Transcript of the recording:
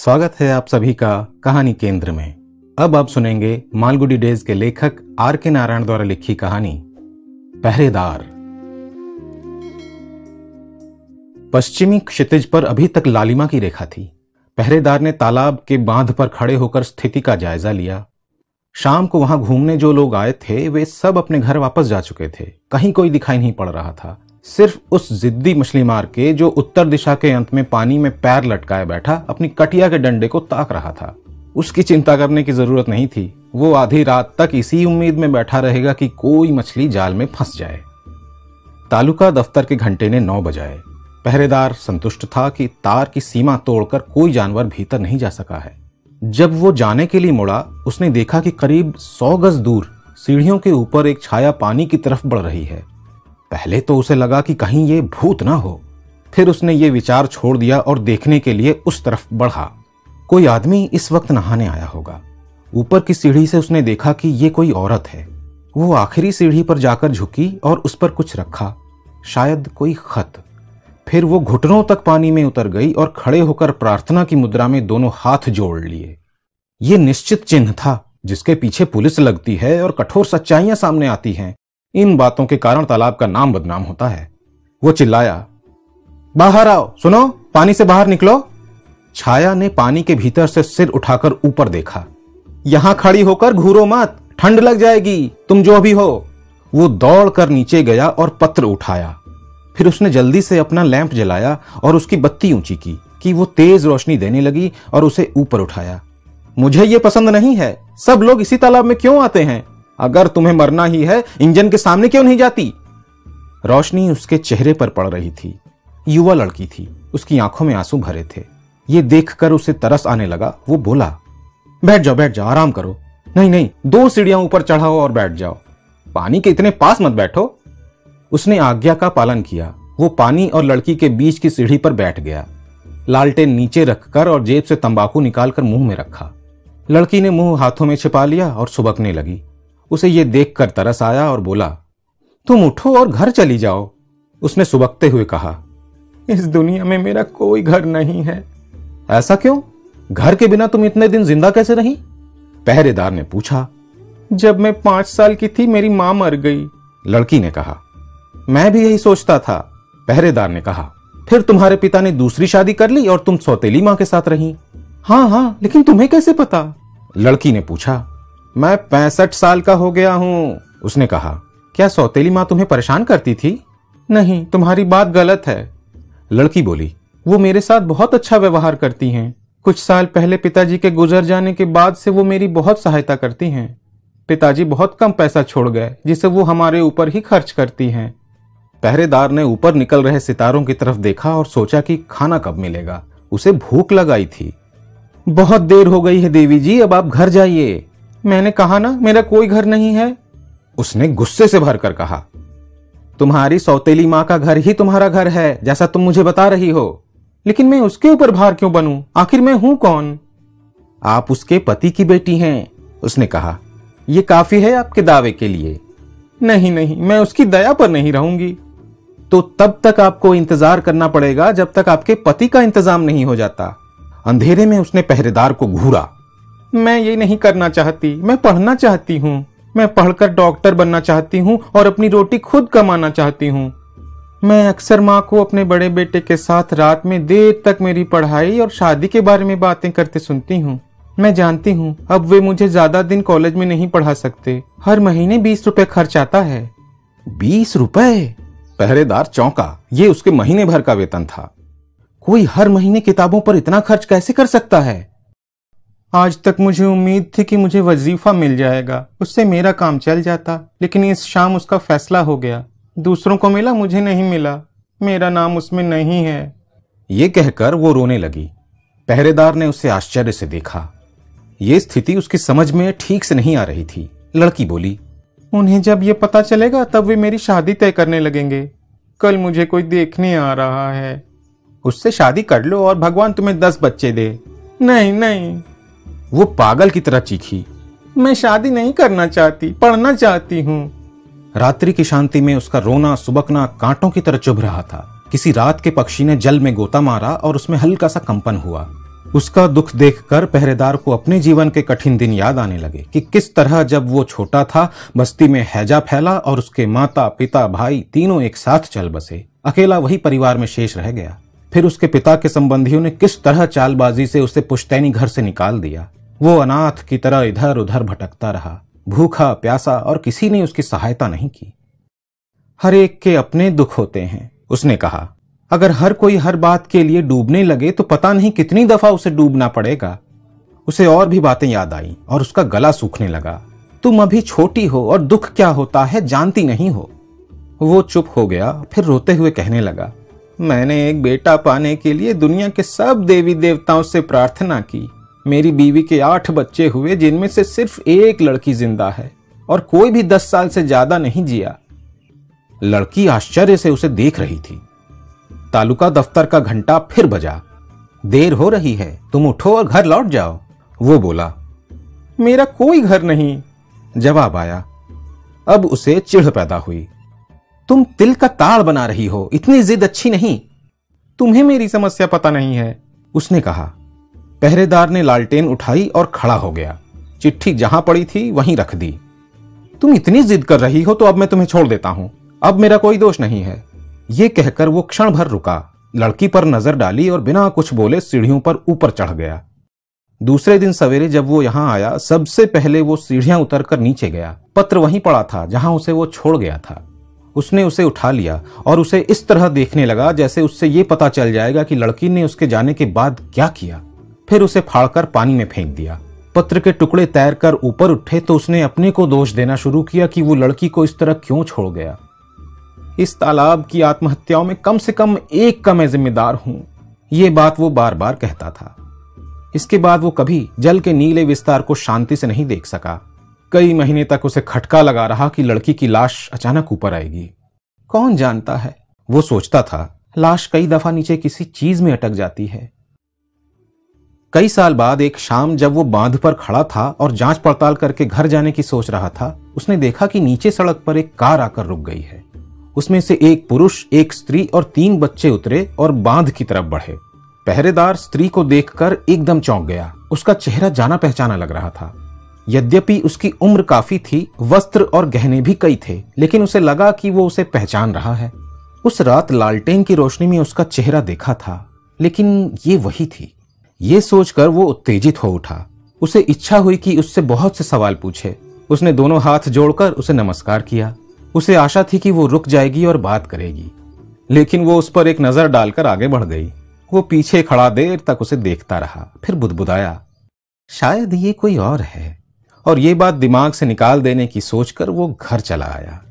स्वागत है आप सभी का कहानी केंद्र में। अब आप सुनेंगे मालगुडी डेज के लेखक आर.के. नारायण द्वारा लिखी कहानी पहरेदार। पश्चिमी क्षितिज पर अभी तक लालिमा की रेखा थी। पहरेदार ने तालाब के बांध पर खड़े होकर स्थिति का जायजा लिया। शाम को वहां घूमने जो लोग आए थे वे सब अपने घर वापस जा चुके थे। कहीं कोई दिखाई नहीं पड़ रहा था। सिर्फ उस जिद्दी मछली मार के जो उत्तर दिशा के अंत में पानी में पैर लटकाए बैठा अपनी कटिया के डंडे को ताक रहा था, उसकी चिंता करने की जरूरत नहीं थी। वो आधी रात तक इसी उम्मीद में बैठा रहेगा कि कोई मछली जाल में फंस जाए। तालुका दफ्तर के घंटे ने 9 बजाए। पहरेदार संतुष्ट था कि तार की सीमा तोड़कर कोई जानवर भीतर नहीं जा सका है। जब वो जाने के लिए मुड़ा, उसने देखा कि करीब 100 गज दूर सीढ़ियों के ऊपर एक छाया पानी की तरफ बढ़ रही है। पहले तो उसे लगा कि कहीं ये भूत ना हो। फिर उसने ये विचार छोड़ दिया और देखने के लिए उस तरफ बढ़ा। कोई आदमी इस वक्त नहाने आया होगा। ऊपर की सीढ़ी से उसने देखा कि ये कोई औरत है। वो आखिरी सीढ़ी पर जाकर झुकी और उस पर कुछ रखा, शायद कोई खत। फिर वो घुटनों तक पानी में उतर गई और खड़े होकर प्रार्थना की मुद्रा में दोनों हाथ जोड़ लिए। ये निश्चित चिन्ह था जिसके पीछे पुलिस लगती है और कठोर सच्चाइयां सामने आती हैं। इन बातों के कारण तालाब का नाम बदनाम होता है। वो चिल्लाया, बाहर आओ, सुनो, पानी से बाहर निकलो। छाया ने पानी के भीतर से सिर उठाकर ऊपर देखा। यहां खड़ी होकर घूरो मत, ठंड लग जाएगी, तुम जो भी हो। वो दौड़कर नीचे गया और पत्र उठाया। फिर उसने जल्दी से अपना लैंप जलाया और उसकी बत्ती ऊंची की कि वो तेज रोशनी देने लगी और उसे ऊपर उठाया। मुझे ये पसंद नहीं है। सब लोग इसी तालाब में क्यों आते हैं? अगर तुम्हें मरना ही है, इंजन के सामने क्यों नहीं जाती? रोशनी उसके चेहरे पर पड़ रही थी। युवा लड़की थी, उसकी आंखों में आंसू भरे थे। ये देखकर उसे तरस आने लगा। वो बोला, बैठ जाओ, आराम करो। नहीं नहीं, 2 सीढ़ियां ऊपर चढ़ाओ और बैठ जाओ। पानी के इतने पास मत बैठो। उसने आज्ञा का पालन किया। वो पानी और लड़की के बीच की सीढ़ी पर बैठ गया। लालटेन नीचे रखकर और जेब से तंबाकू निकालकर मुंह में रखा। लड़की ने मुंह हाथों में छिपा लिया और सुबकने लगी। उसे ये देखकर तरस आया और बोला, तुम उठो और घर चली जाओ। उसने सुबकते हुए कहा, इस दुनिया में मेरा कोई घर नहीं है। ऐसा क्यों? घर के बिना तुम इतने दिन जिंदा कैसे रही? पहरेदार ने पूछा। जब मैं 5 साल की थी मेरी मां मर गई, लड़की ने कहा। मैं भी यही सोचता था, पहरेदार ने कहा। फिर तुम्हारे पिता ने दूसरी शादी कर ली और तुम सौतेली मां के साथ रही। हाँ, लेकिन तुम्हें कैसे पता? लड़की ने पूछा। मैं 65 साल का हो गया हूं, उसने कहा। क्या सौतेली मां तुम्हें परेशान करती थी? नहीं, तुम्हारी बात गलत है, लड़की बोली। वो मेरे साथ बहुत अच्छा व्यवहार करती हैं। कुछ साल पहले पिताजी के गुजर जाने के बाद से वो मेरी बहुत सहायता करती हैं। पिताजी बहुत कम पैसा छोड़ गए जिसे वो हमारे ऊपर ही खर्च करती हैं। पहरेदार ने ऊपर निकल रहे सितारों की तरफ देखा और सोचा कि खाना कब मिलेगा। उसे भूख लगाई थी। बहुत देर हो गई है देवी जी, अब आप घर जाइए। मैंने कहा ना, मेरा कोई घर नहीं है, उसने गुस्से से भरकर कहा। तुम्हारी सौतेली मां का घर ही तुम्हारा घर है, जैसा तुम मुझे बता रही हो। लेकिन मैं उसके ऊपर भार क्यों बनूं? आखिर मैं हूं कौन? आप उसके पति की बेटी हैं, उसने कहा। यह काफी है आपके दावे के लिए? नहीं, मैं उसकी दया पर नहीं रहूंगी। तो तब तक आपको इंतजार करना पड़ेगा जब तक आपके पति का इंतजाम नहीं हो जाता। अंधेरे में उसने पहरेदार को घूरा। मैं ये नहीं करना चाहती, मैं पढ़ना चाहती हूँ। मैं पढ़कर डॉक्टर बनना चाहती हूँ और अपनी रोटी खुद कमाना चाहती हूँ। मैं अक्सर माँ को अपने बड़े बेटे के साथ रात में देर तक मेरी पढ़ाई और शादी के बारे में बातें करते सुनती हूँ। मैं जानती हूँ अब वे मुझे ज्यादा दिन कॉलेज में नहीं पढ़ा सकते। हर महीने 20 रुपए खर्च आता है। 20 रुपए? पहरेदार चौंका। ये उसके महीने भर का वेतन था। कोई हर महीने किताबों पर इतना खर्च कैसे कर सकता है? आज तक मुझे उम्मीद थी कि मुझे वजीफा मिल जाएगा, उससे मेरा काम चल जाता। लेकिन इस शाम उसका फैसला हो गया। दूसरों को मिला, मुझे नहीं मिला। मेरा नाम उसमें नहीं है। ये कहकर वो रोने लगी। पहरेदार ने उसे आश्चर्य से देखा। ये स्थिति उसकी समझ में ठीक से नहीं आ रही थी। लड़की बोली, उन्हें जब ये पता चलेगा तब वे मेरी शादी तय करने लगेंगे। कल मुझे कोई देखने आ रहा है। उससे शादी कर लो और भगवान तुम्हें 10 बच्चे दे। नहीं, वो पागल की तरह चीखी। मैं शादी नहीं करना चाहती, पढ़ना चाहती हूँ। रात्रि की शांति में उसका रोना सुबकना कांटों की तरह चुभ रहा था। किसी रात के पक्षी ने जल में गोता मारा और उसमें हल्का सा कंपन हुआ। उसका दुख देखकर पहरेदार को अपने जीवन के कठिन दिन याद आने लगे कि किस तरह जब वो छोटा था बस्ती में हैजा फैला और उसके माता पिता भाई तीनों एक साथ चल बसे। अकेला वही परिवार में शेष रह गया। फिर उसके पिता के संबंधियों ने किस तरह चालबाजी से उसे पुश्तैनी घर से निकाल दिया। वो अनाथ की तरह इधर उधर भटकता रहा, भूखा प्यासा, और किसी ने उसकी सहायता नहीं की। हर एक के अपने दुख होते हैं, उसने कहा। अगर हर कोई हर बात के लिए डूबने लगे तो पता नहीं कितनी दफा उसे डूबना पड़ेगा। उसे और भी बातें याद आई और उसका गला सूखने लगा। तुम अभी छोटी हो और दुख क्या होता है जानती नहीं हो। वो चुप हो गया, फिर रोते हुए कहने लगा, मैंने एक बेटा पाने के लिए दुनिया के सब देवी देवताओं से प्रार्थना की। मेरी बीवी के 8 बच्चे हुए, जिनमें से सिर्फ एक लड़की जिंदा है और कोई भी 10 साल से ज्यादा नहीं जिया। लड़की आश्चर्य से उसे देख रही थी। तालुका दफ्तर का घंटा फिर बजा। देर हो रही है, तुम उठो और घर लौट जाओ, वो बोला। मेरा कोई घर नहीं, जवाब आया। अब उसे चिढ़ पैदा हुई। तुम तिल का ताड़ बना रही हो, इतनी जिद अच्छी नहीं। तुम्हें मेरी समस्या पता नहीं है, उसने कहा। पहरेदार ने लालटेन उठाई और खड़ा हो गया। चिट्ठी जहां पड़ी थी वहीं रख दी। तुम इतनी जिद कर रही हो तो अब मैं तुम्हें छोड़ देता हूं, अब मेरा कोई दोष नहीं है। ये कहकर वो क्षण भर रुका, लड़की पर नजर डाली और बिना कुछ बोले सीढ़ियों पर ऊपर चढ़ गया। दूसरे दिन सवेरे जब वो यहां आया, सबसे पहले वो सीढ़ियां उतरकर नीचे गया। पत्र वहीं पड़ा था जहां उसे वो छोड़ गया था। उसने उसे उठा लिया और उसे इस तरह देखने लगा जैसे उससे ये पता चल जाएगा कि लड़की ने उसके जाने के बाद क्या किया। फिर उसे फाड़कर पानी में फेंक दिया। पत्र के टुकड़े तैरकर ऊपर उठे तो उसने अपने को दोष देना शुरू किया कि वो लड़की को इस तरह क्यों छोड़ गया। इस तालाब की आत्महत्याओं में कम से कम एक का मैं जिम्मेदार हूं, ये बात वो बार बार कहता था। इसके बाद वो कभी जल के नीले विस्तार को शांति से नहीं देख सका। कई महीने तक उसे खटका लगा रहा कि लड़की की लाश अचानक ऊपर आएगी। कौन जानता है, वो सोचता था, लाश कई दफा नीचे किसी चीज में अटक जाती है। कई साल बाद एक शाम जब वो बांध पर खड़ा था और जांच पड़ताल करके घर जाने की सोच रहा था, उसने देखा कि नीचे सड़क पर एक कार आकर रुक गई है। उसमें से एक पुरुष, एक स्त्री और 3 बच्चे उतरे और बांध की तरफ बढ़े। पहरेदार स्त्री को देखकर एकदम चौंक गया। उसका चेहरा जाना पहचाना लग रहा था। यद्यपि उसकी उम्र काफी थी, वस्त्र और गहने भी कई थे, लेकिन उसे लगा कि वो उसे पहचान रहा है। उस रात लालटेन की रोशनी में उसका चेहरा देखा था, लेकिन ये वही थी। ये सोचकर वो उत्तेजित हो उठा। उसे इच्छा हुई कि उससे बहुत से सवाल पूछे। उसने दोनों हाथ जोड़कर उसे नमस्कार किया। उसे आशा थी कि वो रुक जाएगी और बात करेगी, लेकिन वो उस पर एक नजर डालकर आगे बढ़ गई। वो पीछे खड़ा देर तक उसे देखता रहा, फिर बुदबुदाया, शायद ये कोई और है। और ये बात दिमाग से निकाल देने की सोचकर वो घर चला आया।